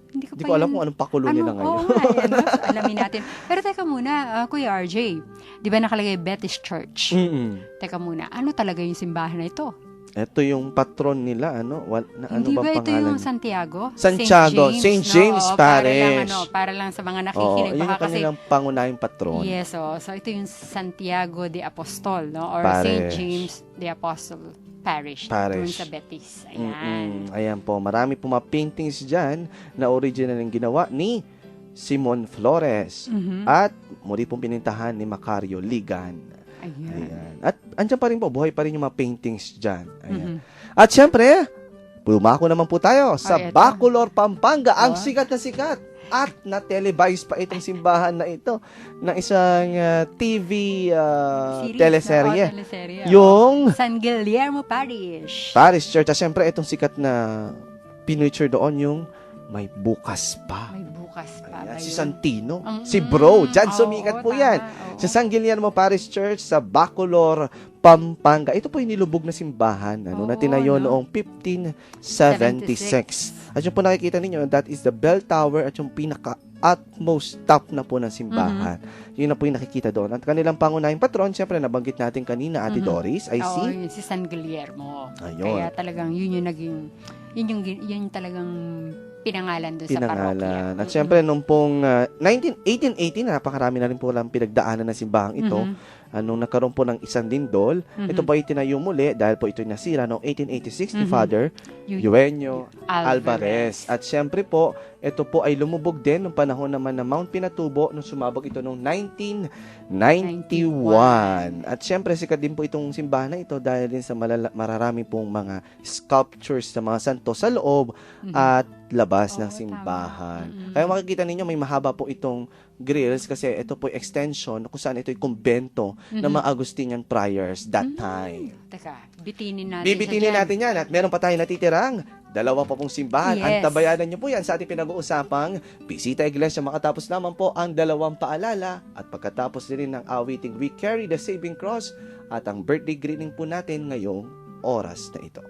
Hindi Hindi ko alam kung anong pakulo nila ngayon. Oo nga, ano, alamin natin. Pero teka muna, Kuya RJ, di ba nakalagay Baptist Church? Teka muna, ano talaga yung simbahan na ito? Ito yung patron nila, ano ba Hindi ba ito pangalan? yung Santiago? Santiago, St. James Oo, Parish. Para lang sa mga Oo, nakikinig. yun Baka yung kasi, kanilang pangunahing patron. yes, so ito yung Santiago de Apostol, no? Or Parish. St. James de Apostol Parish. Doon Parish. sa Betis. Ayan. Ayan po, marami po mga paintings dyan na original yung ginawa ni Simon Flores. Mhm. At muli pong pinintahan ni Macario Ligan. Ayan. Ayan. At andyan pa rin po, buhay pa rin yung mga paintings dyan. Ayan. Mhm. At syempre, bumako naman po tayo sa eto. Bacolor, Pampanga, ang Oh. sikat na sikat. At na-televise pa itong simbahan na ito ng isang TV Series, teleserye. no? Teleserye. Yung San Guillermo Parish. Paris Church. At syempre, itong sikat na pinuture doon yung May Bukas Pa. May bukas pa. Ayan, ba si yun? Santino, Mm, si Bro, dyan oo, sumikat po tama, yan. oo. Sa San Guillermo Parish Church sa Bacolor, Pampanga. Ito po yung nilubog na simbahan na Oo, tinayo no? noong 1576. At yung po nakikita ninyo, that is the bell tower at yung pinaka-utmost top na po ng simbahan. Yun na po yung nakikita doon. At kanilang pangunahing patron, siyempre nabanggit natin kanina, Ate Doris, ay Oo, si... yun, si San Guillermo. Ayun. Kaya talagang yun yung naging, yun talagang pinangalan doon sa parokya. Pinangalan. At syempre, nung pong 1880, napakarami na rin po lang pinagdaanan ng simbahang ito. Nung nagkaroon po ng isang lindol, ito po ay tinayo muli dahil po ito nasira noong 1886 ni Father Eugenio Alvarez. At syempre po, ito po ay lumubog din nung panahon naman ng Mount Pinatubo nung sumabog ito noong 1991. At syempre, sikat din po itong simbahan na ito dahil din sa mararami pong mga sculptures sa mga santo sa loob at labas ng Oo, simbahan. tama. Kaya makikita ninyo, may mahaba po itong grills kasi ito po extension kung saan ito yung kumbento ng mga Augustinian friars that time. Teka, bitinin natin Bibitinin siya natin yan at meron pa tayong natitirang dalawa pa pong simbahan. Yes. Antabayanan niyo po yan sa ating pinag-uusapang Bisita Iglesia. Makatapos naman po ang dalawang paalala at pagkatapos din ng awiting We Carry the Saving Cross at ang birthday greeting po natin ngayong oras na ito.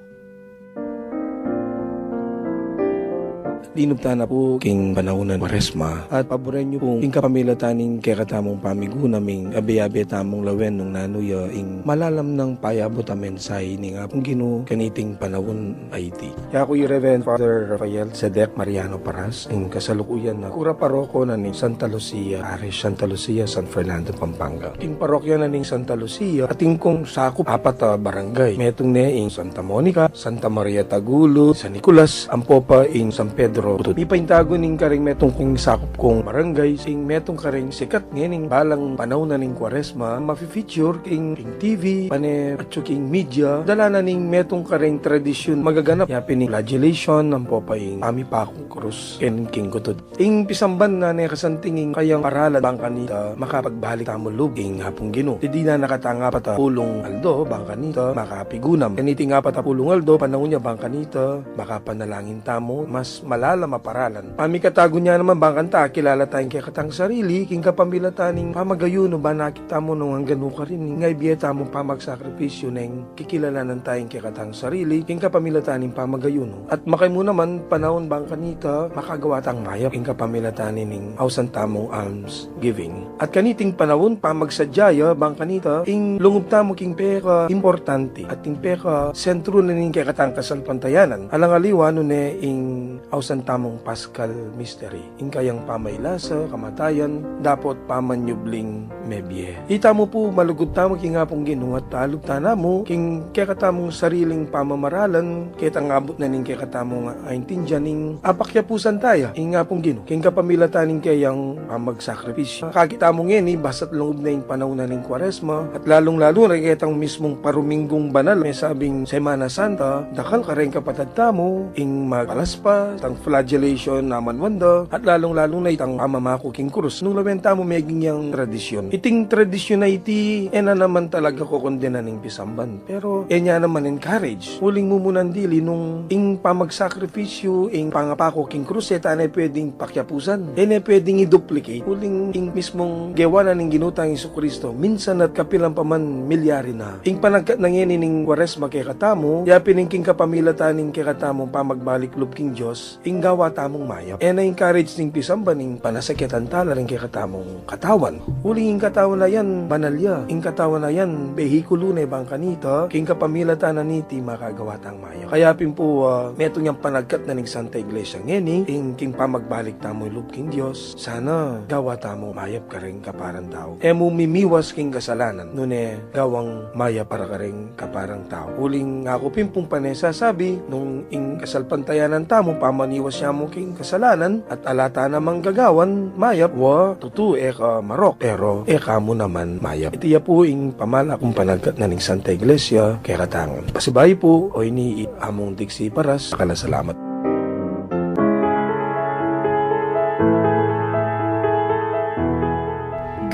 Linubta na po king panahunan Kwaresma at paboran niyo pong king kapamilya taning kay katamong pamigunaming abe-abe tamong lawen nung nanuya ing malalam ng payabot amen say ni nga pong gino kaniting panahon IT. Kaya ako yung Reverend Father Rafael Sedek Mariano Paras ing kasalukuyan na kura paroko na ning Santa Lucia, Parish Santa Lucia, San Fernando, Pampanga. King parokya na ning Santa Lucia ating kong sakop apat barangay. Metong ne ing Santa Monica, Santa Maria Tagulo, San Nicolas, Ampopa ing San Pedro. Di pa intago ning karing metong kong sakop kong barangay sing metong karing sikat ngening balang panahon na ning Kwaresma mafi-feature king TV pane at king media dala na ning metong karing tradisyon magaganap yapin ning flagellation ng popaying ami pa akong krus ken king kutod ing pisamban na ne kasantinging kayang paralan bang kanita makapagbalik tamo lubing hapong Ginoo di na nakatanga pata pulong aldo bang kanita makapigunam kaniti nga pata pulong aldo panahon niya bang kanita makapanalangin tamo mas malalam maparalan. Pamikatago niya naman bang kanta, kilala tayong kay katang sarili, king kapamilataning pamagayuno ba nakita mo nung hanggang ka rin, ngay biyeta mo pamagsakripisyo neng kikilalanan tayong kay katang sarili, king kapamilataning pamagayuno. At makay mo naman, panahon bang kanita, makagawa tang mayap, king kapamilataning ning ausan tamong alms giving. At kaniting panahon, pamagsadyaya bang kanita, ing lungub tamo king peka importante, at king peka sentro na ning kay katang kasalpantayanan. Alangaliwa no ne ing ausan tamong Paschal Mystery. Ing kayang pamaylasa, kamatayan, dapat pamanyubling mebye. Ita mo po malugod tamo king apong Ginoo at talog tana mo king kekatamong sariling pamamaralan ketang abot na ning kekatamong aintindihan ning apakya pusan taya ing apong Ginoo king kapamilataning kayang pamagsakripisyo. Kakita mo ngeni basat lungub na ing panahon na ning Kwaresma at lalong-lalo na ketang mismong paruminggong banal may sabing Semana Santa dakal ka rin kapatad tamo ing magpalaspas tang flagellation naman wanda, at lalong-lalong na itang pamamako king krus. Nung lawenta mo meging yang tradisyon. Iting tradisyon na iti, na naman talaga ko kondena ning pisamban. Pero, enya naman encourage. Huling mo munang dili nung ing pamagsakripisyo, ing pangapako king krus, na pwedeng pakyapusan. Na pwedeng i-duplicate. Huling ing mismong gewanan ng ginutang Isu Kristo, minsan at kapilang paman milyari na. Ing panagkat nangyeni ning Kwaresma kay katamo, yapin king kapamilatan ning kay katamo pamagbalik lub king Diyos, ing gawa tamong mayap. Na-encourage ning pisamba ning panasakitan tala ring kay katamong katawan. Huling ing katawan na yan, banalya. Ing katawan na yan, behikulo na ibang kanita, king kapamilatan na niti makagawa tang mayap. Kaya pin po, metong yung panagkat na ning Santa Iglesia ngeni, ing king pamagbalik tamo lub king Diyos, sana gawa tamo mayap ka ring kaparang tao. Mumimiwas king kasalanan, nune gawang maya para ka ring kaparang tao. Huling ako pimpong panesa sabi, nung ing kasalpantayanan tamo, pamaniwas siya mo king kasalanan, at alata namang gagawan, mayap, wa, tutu, ka marok, pero, mo naman mayap. Itiya po ing pamala kung panagkat na ning Santa Iglesia, kay katangan. Pasibay po, o ini among Dixie Paras, kalasalamat.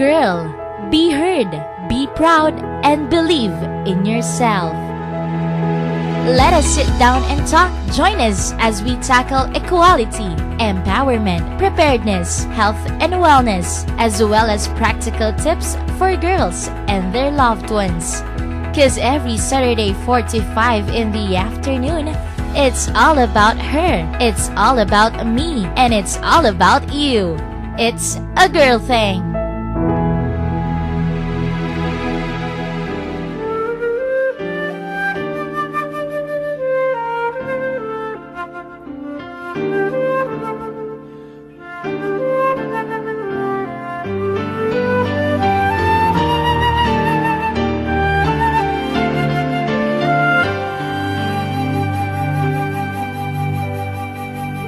Girl, be heard, be proud, and believe in yourself. Let us sit down and talk. Join us as we tackle equality, empowerment, preparedness, health and wellness, as well as practical tips for girls and their loved ones. 'Cause every Saturday 4 to 5 in the afternoon, it's all about her, it's all about me, and it's all about you. It's a girl thing.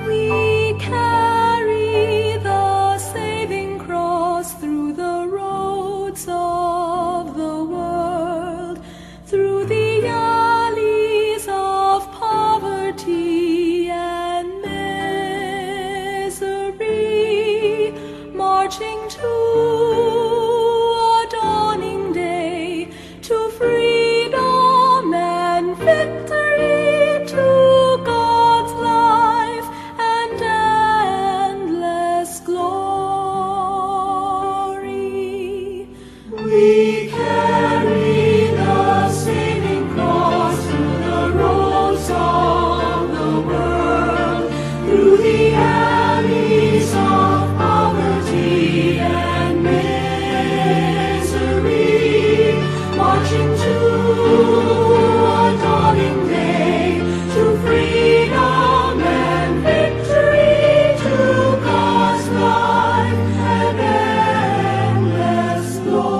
We carry the saving cross through the roads of the world, through the alleys of poverty and misery, marching to a dawning day, to freedom and victory, to God's life and endless glory. We carry the saving cross through the roads of the world, through the alleys of poverty and misery, marching to a dawning day, to freedom and victory, to God's life and endless glory.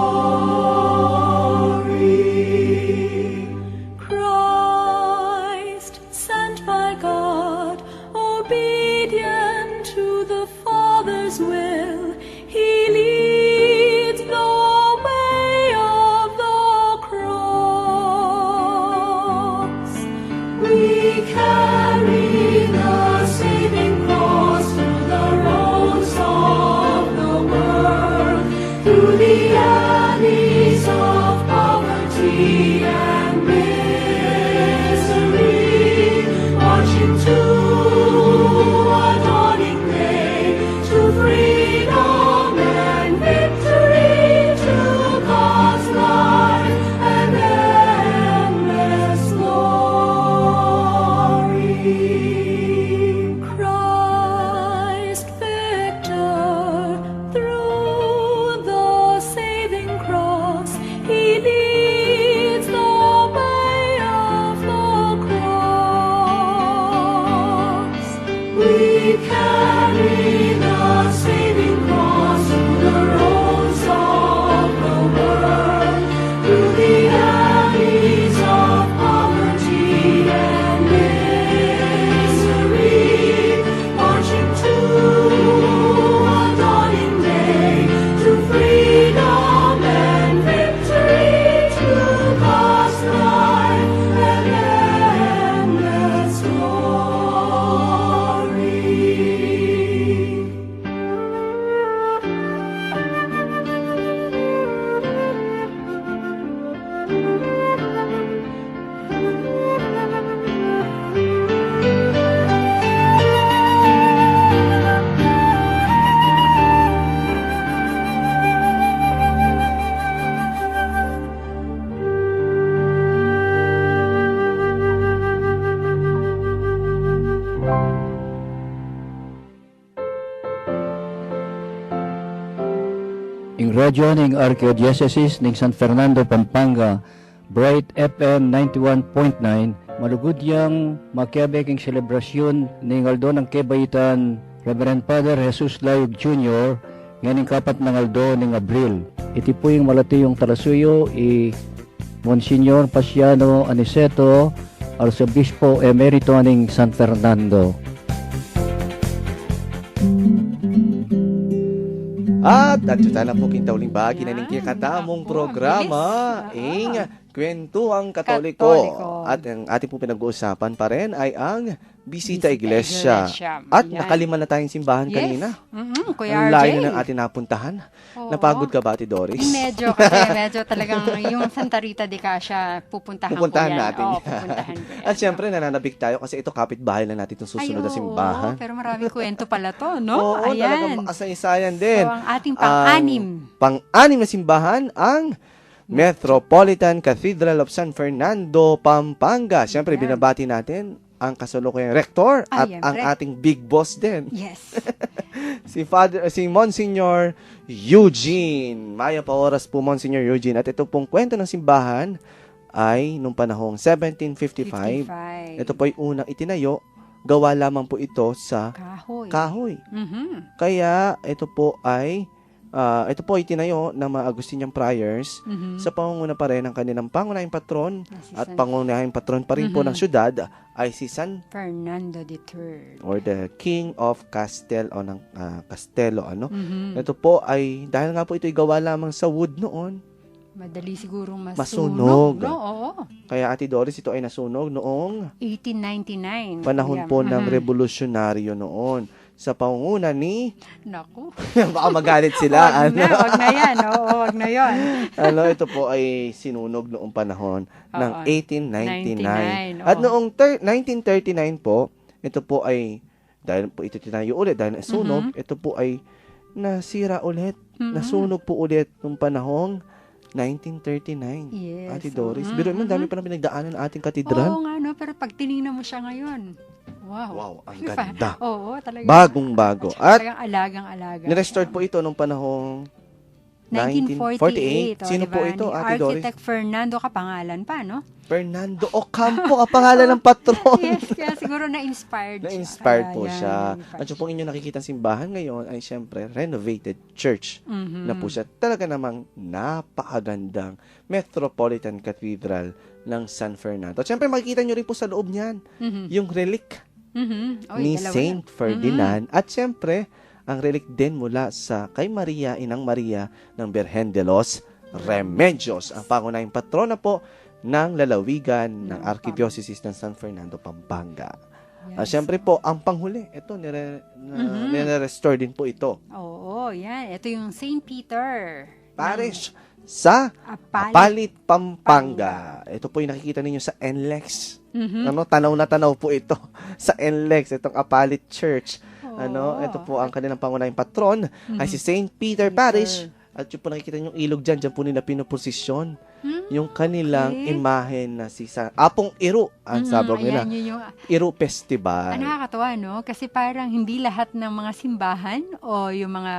Christ, sent by God, obedient to the Father's will, He leads the way of the cross. We carry the saving cross through the roads of the world, through the alleys of poverty and misery, marching to a dawning day, to freedom and victory, to God's life and endless glory. Christ victor, through the saving cross, He leads the radyo ning Archdiocese ning San Fernando, Pampanga, Bright FM 91.9, malugod yang makiabeking selebrasyon ning aldo ng Kebayitan Reverend Father Jesus Layog Jr. nganing 4 ng aldo ning Abril. Iti po yung malati yung talasuyo Monsignor Pasiano Aniceto, Arsobispo Emerito ning San Fernando. At adyutan na po kintauling bagi na ning kikatamong programa ing Kwentuhang Katoliko. Katoliko. At ang ating po pinag-uusapan pa rin ay ang Bisita Bisita Iglesia. Iglesia. At Yan. nakalima na tayong simbahan Yes. kanina. Kuya Ang RJ. layo na ng ating napuntahan. Oo. Napagod ka ba, Ate Doris? Medyo kasi medyo talagang yung Santa Rita de Cascia pupuntahan Pupuntahan ko yan. natin Oo, yan. pupuntahan ko yan. At syempre, nananabik tayo kasi ito kapitbahay na natin itong susunod na Ay, oo, simbahan. pero maraming kwento pala to, no? Oo, talagang Ayan. makasaysayan din. So, ang ating pang-anim. Pang-anim na simbahan ang Metropolitan Cathedral of San Fernando, Pampanga. Siyempre, Ayan. binabati natin ang kasalukuyang rektor at Ayan, ang Rek. ating big boss din, Yes. si Monsignor Eugene. Maya pa oras po, Monsignor Eugene. At ito pong kwento ng simbahan ay nung panahong 1755. 55. Ito po ay unang itinayo. Gawa lamang po ito sa Kahoy. kahoy. Mhm. Kaya ito po ay itinayo ng mga Agustinian friars Mhm. sa pangunguna pa rin ng kanilang pangunahing patron Si at San pangunahing patron pa rin po Mhm. ng syudad ay si San Fernando III. or the King of Castell o ng Castello ano. Mhm. Ito po ay dahil nga po ito ay gawa lamang sa wood noon. Madali sigurong Masunog. No? Oo. Kaya Ate Doris ito ay nasunog noong 1899. panahon Kuya. po ng Mhm. revolusyonaryo noon sa pangunguna ni Naku. baka magalit sila Wag na, wag na yan. Oo, wag na yan. ito po ay sinunog noong panahon ng Oo. 1899. 99, At oo. noong 1939 po, ito po ay, dahil po ito tinayo ulit, dahil nasunog, ito po ay nasira ulit. Mhm. Nasunog po ulit noong panahong 1939. Yes. Ate Doris, Mhm, biro mo, dami mhm. pa na pinagdaanan ng ating katedral. Oo nga, no? Pero pag tinignan mo siya ngayon, wow. Wow, ang Diba? ganda. Oo, talaga. Bagong-bago. At Talagang alagang-alaga. nirestored po ito noong panahong 1948. Sino po ito, Ate Doris? Architect Fernando Kapangalan pa, no? Fernando Ocampo, ang pangalan ng patron. Yes, kaya siguro na-inspired siya. Na-inspired po Kaya siya. yan, At yung pong inyong nakikita simbahan ngayon ay syempre renovated church Mhm. na po siya. Talaga namang napakagandang Metropolitan Cathedral ng San Fernando. At syempre makikita nyo rin po sa loob niyan Mhm. yung relic Mhm. Oy, ni dalawa Saint yan. Ferdinand. At syempre, ang relic din mula sa kay Maria, Inang Maria ng Birhen de los Remedios. Ang pangunahing patrona po ng lalawigan ng Archdiocese ng San Fernando, Pampanga. Yes. Syempre po, ang panghuli, ito, nire-restore din po ito. Oo, yan. Ito yung St. Peter. Parish sa Apalit. Apalit, Pampanga. Ito po yung nakikita ninyo sa NLEX. Mhm. Tanaw na tanaw po ito sa NLEX, itong Apalit Church. Oo. Ito po ang kanilang pangunahing patron ay si St. Peter Parish. At yung po nakikita yung ilog dyan po nila pinoposisyon. Yung kanilang Okay. imahe na si Apong Iro, ang sabog nila. Ayan, yun yung Iro Festival. nakakatawa, no? Kasi parang hindi lahat ng mga simbahan o yung mga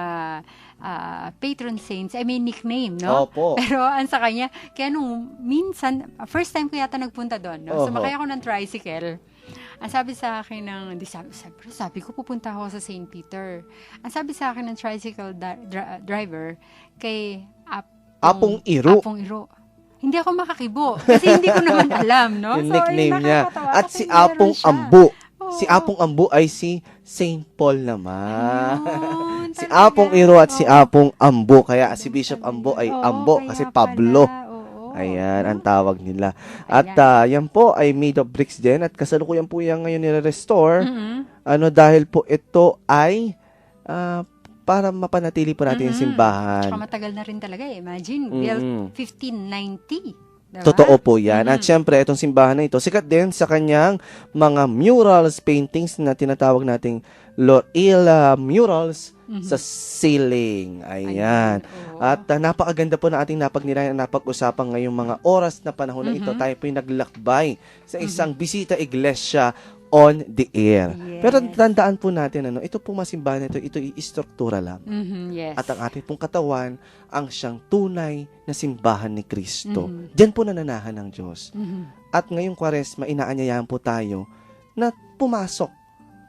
patron saints ay may nickname, no? Opo. Pero ang sa kanya, kaya nung minsan, first time ko yata nagpunta doon, no? Oho. Sumakay ako ng tricycle. Ang sabi sa akin ng, sabi ko pupunta ako sa St. Peter. Ang sabi sa akin ng tricycle driver, kay Apong Iro. Apong Iro. Hindi ako makakibo. Kasi hindi ko naman alam, no? Yung So, nickname yun, niya. nakakatawa At kasi si meron Apong siya. Ambu. Oo. Si Apong Ambu ay si St. Paul naman. Ayun, Si talaga. Apong Iro at si Oo. Apong Ambu. Kaya si Bishop Ambu ay Oo, Ambu kaya kasi pala. Pablo. Oo. Ayan, ang tawag nila. At Ayan. yan po ay made of bricks din. At kasalukuyan po yan ngayon nire-restore. Mhm. Dahil po ito ay para mapanatili po natin yung Mhm. simbahan. Tsaka matagal na rin talaga eh. Imagine, Mm-mm. built 1590. Diba? Totoo po yan. At Mhm. syempre, itong simbahan na ito, sikat din sa kanyang mga murals, paintings na tinatawag nating Loila murals Mhm. sa ceiling. Ayan. Oo. At napakaganda po na ating napagnilayan at napag-usapan ngayong mga oras na panahon na ito. Mhm. Tayo po yung naglakbay sa isang bisita iglesia on the air. Yes. Pero tandaan po natin, ito pong masimbahan ito istruktura lang. Yes. At ang ating pong katawan, ang siyang tunay na simbahan ni Kristo. Mhm. Diyan po nananahan ng Diyos. Mhm. At ngayong Kwaresma, inaanyayahan po tayo na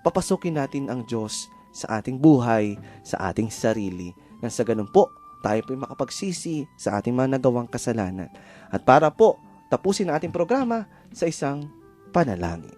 papasukin natin ang Diyos sa ating buhay, sa ating sarili. Nang sa ganun po, tayo po makapagsisi sa ating mga nagawang kasalanan. At para po, tapusin ang ating programa sa isang panalangin.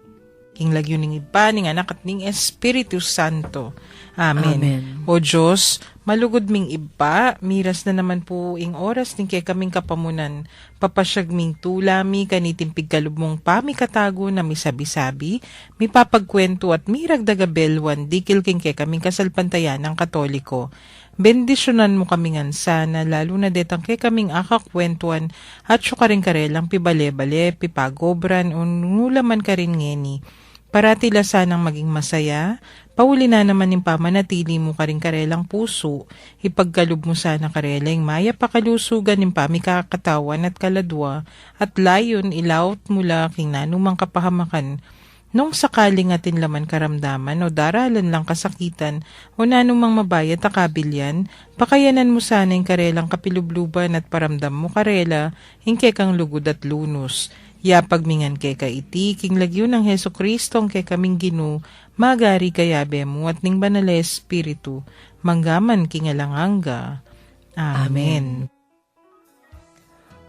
King lagyo ning iba, ning anak at ning Espiritu Santo. Amen. O Diyos, malugod ming iba, miras na naman po ing oras ning kay kaming kapamunan. Papasyag ming tulami, kanitimpig kalubmong pami katago na misabi-sabi, mi papagkwento at miragdagabelwan, dikil king kay kaming kasalpantayan ng Katoliko. Bendisyonan mo kaming ansana, lalo na detang kay kaming akakwentuan, at syukaring karelang pibale-bale, pipagobran, unulaman ka rin ngeni. Parati lasanang maging masaya, pauli na naman yung pamanatili mo karing karelang puso, ipagkalub mo sana karelang maya pakalusugan yung pamikakatawan at kaladwa, at layon ilawt mula king nanumang kapahamakan, nung sakaling atin laman karamdaman o daralan lang kasakitan o nanumang mabayat akabilyan, pakayanan mo sana yung karelang kapilubluban at paramdam mo karela, hingke kang lugod at lunos. Yapag mingan kay kaiti, king lagyo ng Heso Kristong kay kaming ginu, magari kayabe mo at ning banal Espiritu, manggaman king alanganga. Amen.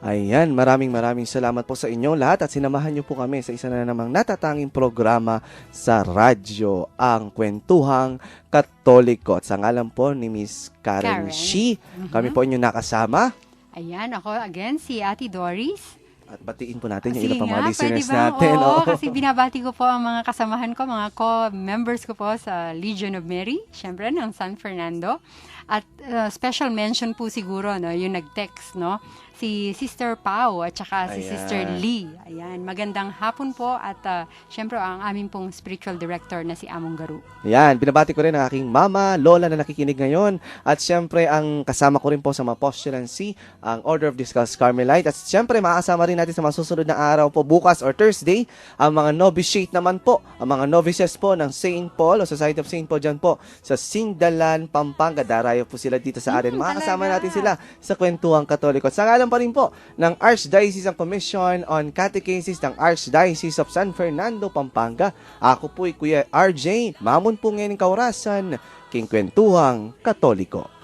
Ayan, maraming salamat po sa inyo lahat at sinamahan niyo po kami sa isa na namang natatanging programa sa radyo, ang Kwentuhang Katoliko. At sa ngalan po ni Miss Karen Shi, kami po inyong nakasama. Ayan, ako again, si Ate Doris. At batiin po natin yung Sige iba pang mga nga, listeners pwede ba? natin. Oo, kasi binabati ko po ang mga kasamahan ko, mga co-members ko po sa Legion of Mary, syempre ng San Fernando. At special mention po siguro, no, yung nag-text, no, si Sister Pau at saka si Ayan. Sister Lee. Ayan, magandang hapon po at syempre ang aming pong spiritual director na si Among Garu. Yan, binabati ko rin ang aking mama, lola na nakikinig ngayon. At syempre, ang kasama ko rin po sa mga postulancy, ang Order of Discalced Carmelite. At syempre, makakasama rin natin sa mga susunod na araw po, bukas or Thursday, ang mga novitiate naman po, ang mga novices po ng St. Paul o Society of St. Paul dyan po sa Sindalan, Pampanga. Darayo po sila dito sa atin. Makakasama natin sila sa Kwentuhang Katoliko. Sa ngalan pa rin po ng Archdiocese Commission on Catechesis ng Archdiocese of San Fernando, Pampanga. Ako po'y Kuya RJ, mamon po ngayon ng kaurasan, king Kwentuhang Katoliko.